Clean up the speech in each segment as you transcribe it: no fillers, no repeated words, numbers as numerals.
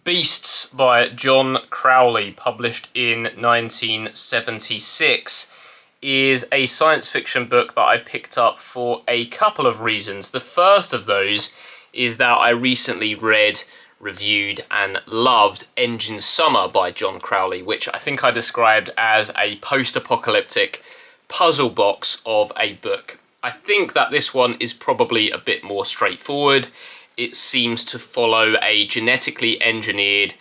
Beasts by John Crowley, published in 1976, is a science fiction book that I picked up for a couple of reasons. The first of those is that I recently read, reviewed and loved Engine Summer by John Crowley, which I think I described as a post-apocalyptic puzzle box of a book. I think that this one is probably a bit more straightforward. It seems to follow a genetically engineered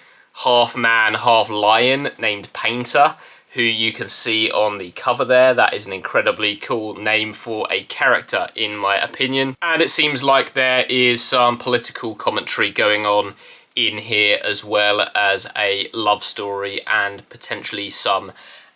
half-man, half-lion named Painter, who you can see on the cover there. That is an incredibly cool name for a character, in my opinion. And it seems like there is some political commentary going on in here, as well as a love story and potentially some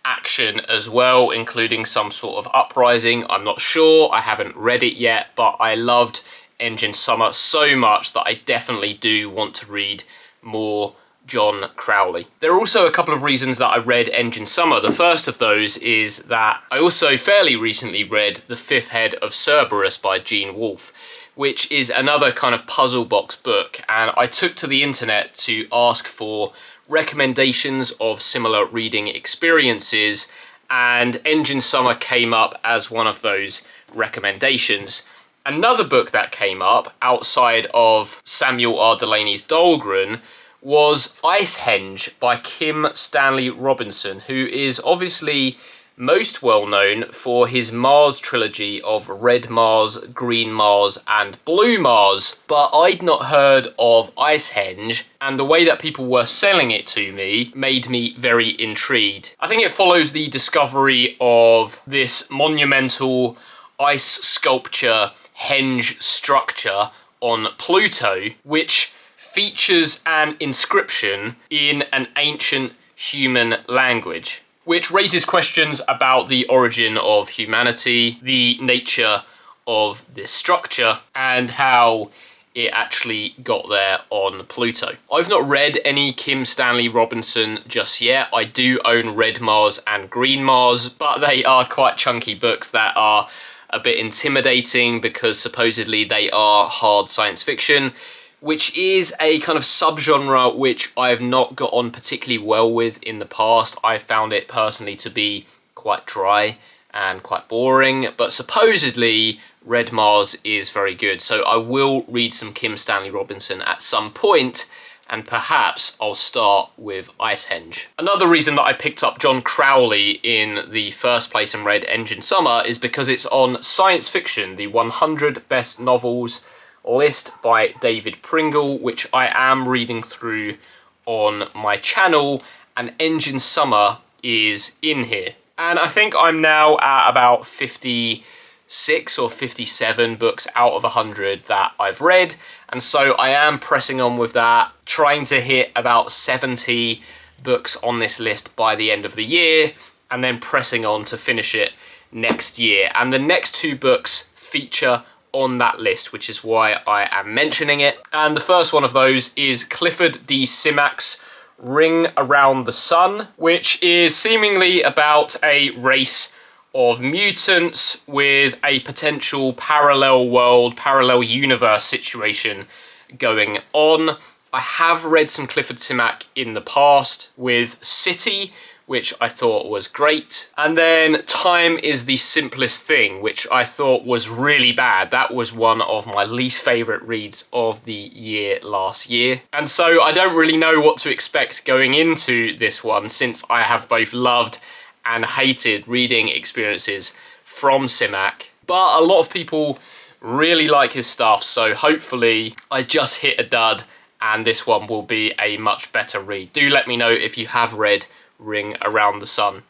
action as well, including some sort of uprising. I'm not sure, I haven't read it yet, but I loved Engine Summer so much that I definitely do want to read more John Crowley. There are also a couple of reasons that I read Engine Summer. The first of those is that I also fairly recently read The Fifth Head of Cerberus by Gene Wolfe, which is another kind of puzzle box book, and I took to the internet to ask for recommendations of similar reading experiences, and Engine Summer came up as one of those recommendations. Another book that came up, outside of Samuel R. Delany's Dahlgren, was Icehenge by Kim Stanley Robinson, who is obviously most well known for his Mars trilogy of Red Mars, Green Mars and Blue Mars. But I'd not heard of Icehenge, and the way that people were selling it to me made me very intrigued. I think it follows the discovery of this monumental ice sculpture henge structure on Pluto, which features an inscription in an ancient human language, which raises questions about the origin of humanity, the nature of this structure, and how it actually got there on Pluto. I've not read any Kim Stanley Robinson just yet. I do own Red Mars and Green Mars, but they are quite chunky books that are a bit intimidating because supposedly they are hard science fiction, which is a kind of subgenre which I've not got on particularly well with in the past. I found it personally to be quite dry and quite boring, but supposedly Red Mars is very good, so I will read some Kim Stanley Robinson at some point, and perhaps I'll start with Icehenge. Another reason that I picked up John Crowley in the first place and read Engine Summer is because it's on Science Fiction, the 100 Best Novels list by David Pringle, which I am reading through on my channel, and Engine Summer is in here. And I think I'm now at about 56 or 57 books out of 100 that I've read, and so I am pressing on with that, trying to hit about 70 books on this list by the end of the year, and then pressing on to finish it next year. And the next two books feature on that list, which is why I am mentioning it. And the first one of those is Clifford D. Simak's Ring Around the Sun, which is seemingly about a race of mutants with a potential parallel world, parallel universe situation going on. I have read some Clifford Simak in the past with City, which I thought was great. And then Time is the Simplest Thing, which I thought was really bad. That was one of my least favourite reads of the year last year. And so I don't really know what to expect going into this one, since I have both loved and hated reading experiences from Simak. But a lot of people really like his stuff, so hopefully I just hit a dud and this one will be a much better read. Do let me know if you have read Ring Around the Sun,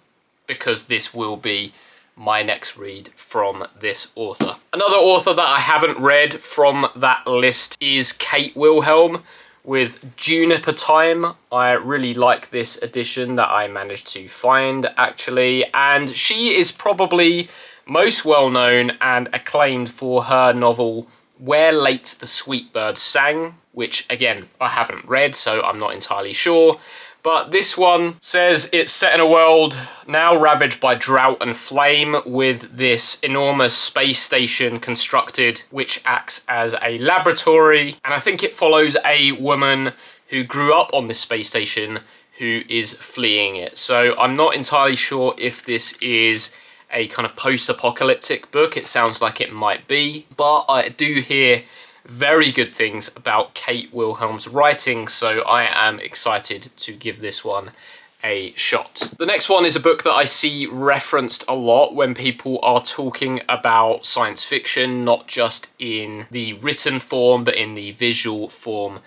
because this will be my next read from this author. Another author that I haven't read from that list is Kate Wilhelm with Juniper Time. I really like this edition that I managed to find, actually, and she is probably most well known and acclaimed for her novel Where Late the Sweet Bird Sang, which again I haven't read, so I'm not entirely sure. But this one says it's set in a world now ravaged by drought and flame, with this enormous space station constructed which acts as a laboratory. And I think it follows a woman who grew up on this space station who is fleeing it. So I'm not entirely sure if this is a kind of post-apocalyptic book. It sounds like it might be, but I do hear very good things about Kate Wilhelm's writing, so I am excited to give this one a shot. The next one is a book that I see referenced a lot when people are talking about science fiction, not just in the written form, but in the visual form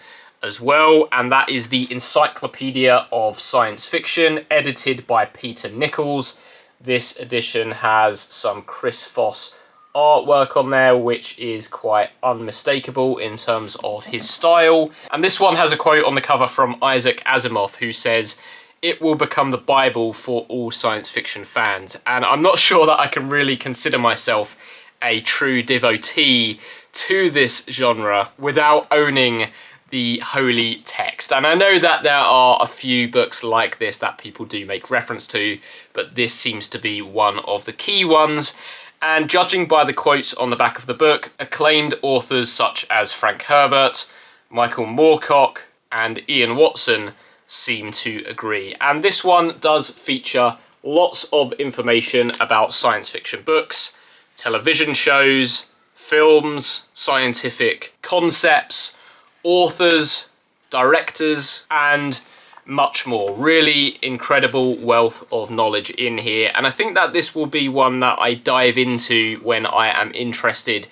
as well, and that is the Encyclopedia of Science Fiction, edited by Peter Nichols. This edition has some Chris Foss artwork on there, which is quite unmistakable in terms of his style. And this one has a quote on the cover from Isaac Asimov, who says, "It will become the Bible for all science fiction fans." And I'm not sure that I can really consider myself a true devotee to this genre without owning the holy text. And I know that there are a few books like this that people do make reference to, but this seems to be one of the key ones. And judging by the quotes on the back of the book, acclaimed authors such as Frank Herbert, Michael Moorcock, and Ian Watson seem to agree. And this one does feature lots of information about science fiction books, television shows, films, scientific concepts, authors, directors, and much more. Really incredible wealth of knowledge in here, and I think that this will be one that I dive into when I am interested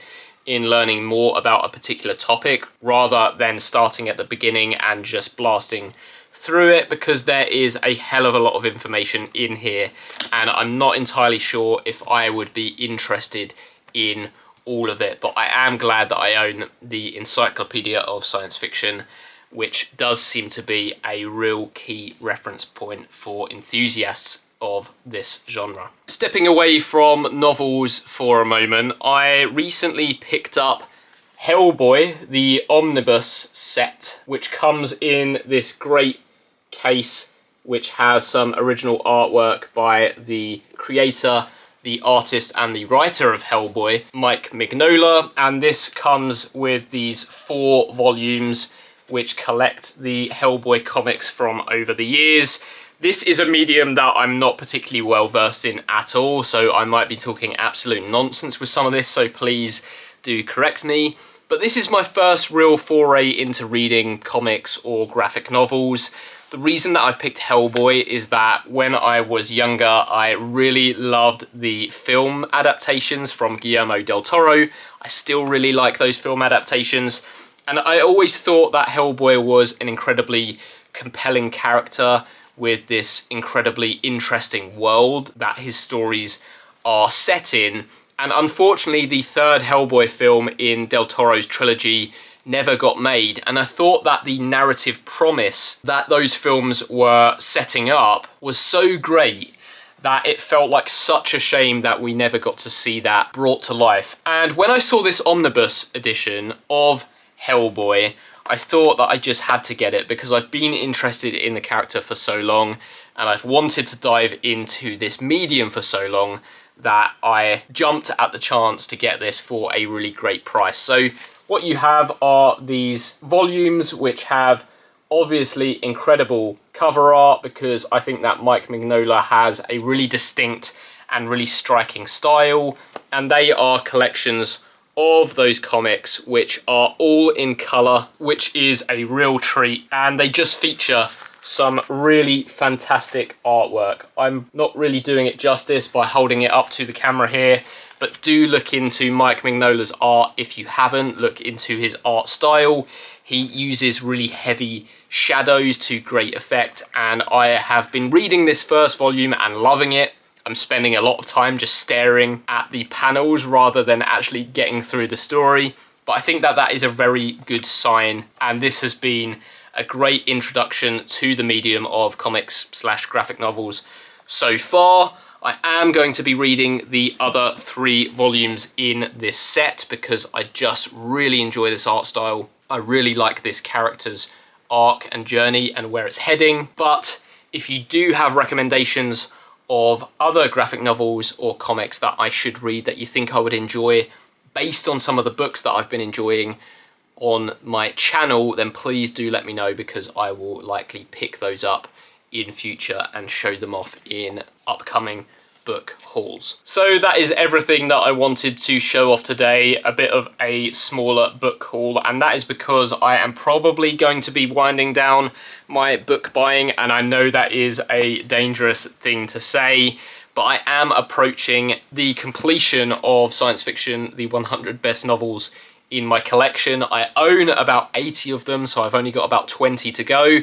in learning more about a particular topic, rather than starting at the beginning and just blasting through it, because there is a hell of a lot of information in here, and I'm not entirely sure if I would be interested in all of it. But I am glad that I own the Encyclopedia of Science Fiction, which does seem to be a real key reference point for enthusiasts of this genre. Stepping away from novels for a moment, I recently picked up Hellboy, the omnibus set, which comes in this great case, which has some original artwork by the creator, the artist and the writer of Hellboy, Mike Mignola, and this comes with these 4 volumes which collect the Hellboy comics from over the years. This is a medium that I'm not particularly well versed in at all, so I might be talking absolute nonsense with some of this, so please do correct me. But this is my first real foray into reading comics or graphic novels. The reason that I've picked Hellboy is that when I was younger, I really loved the film adaptations from Guillermo del Toro. I still really like those film adaptations. And I always thought that Hellboy was an incredibly compelling character with this incredibly interesting world that his stories are set in. And unfortunately, the 3rd Hellboy film in Del Toro's trilogy never got made, and I thought that the narrative promise that those films were setting up was so great that it felt like such a shame that we never got to see that brought to life. And when I saw this omnibus edition of Hellboy, I thought that I just had to get it because I've been interested in the character for so long, and I've wanted to dive into this medium for so long that I jumped at the chance to get this for a really great price. So what you have are these volumes which have obviously incredible cover art, because I think that Mike Mignola has a really distinct and really striking style, and they are collections of those comics which are all in colour, which is a real treat, and they just feature some really fantastic artwork. I'm not really doing it justice by holding it up to the camera here, but do look into Mike Mignola's art if you haven't. Look into his art style. He uses really heavy shadows to great effect, and I have been reading this first volume and loving it. I'm spending a lot of time just staring at the panels rather than actually getting through the story, but I think that that is a very good sign, and this has been a great introduction to the medium of comics / graphic novels so far. I am going to be reading the other 3 volumes in this set because I just really enjoy this art style. I really like this character's arc and journey and where it's heading. But if you do have recommendations of other graphic novels or comics that I should read that you think I would enjoy based on some of the books that I've been enjoying, on my channel, then please do let me know, because I will likely pick those up in future and show them off in upcoming book hauls. So that is everything that I wanted to show off today, a bit of a smaller book haul, and that is because I am probably going to be winding down my book buying, and I know that is a dangerous thing to say, but I am approaching the completion of science fiction, the 100 best novels in my collection. I own about 80 of them, so I've only got about 20 to go.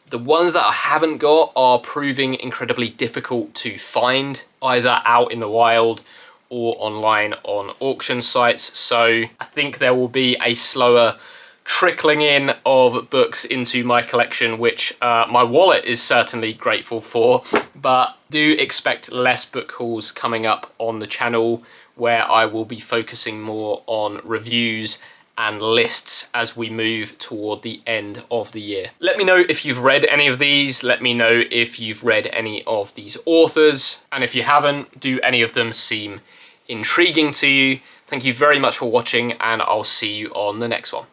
The ones that I haven't got are proving incredibly difficult to find, either out in the wild or online on auction sites. So I think there will be a slower trickling in of books into my collection, which my wallet is certainly grateful for, but do expect less book hauls coming up on the channel, where I will be focusing more on reviews and lists as we move toward the end of the year. Let me know if you've read any of these. Let me know if you've read any of these authors. And if you haven't, do any of them seem intriguing to you? Thank you very much for watching, and I'll see you on the next one.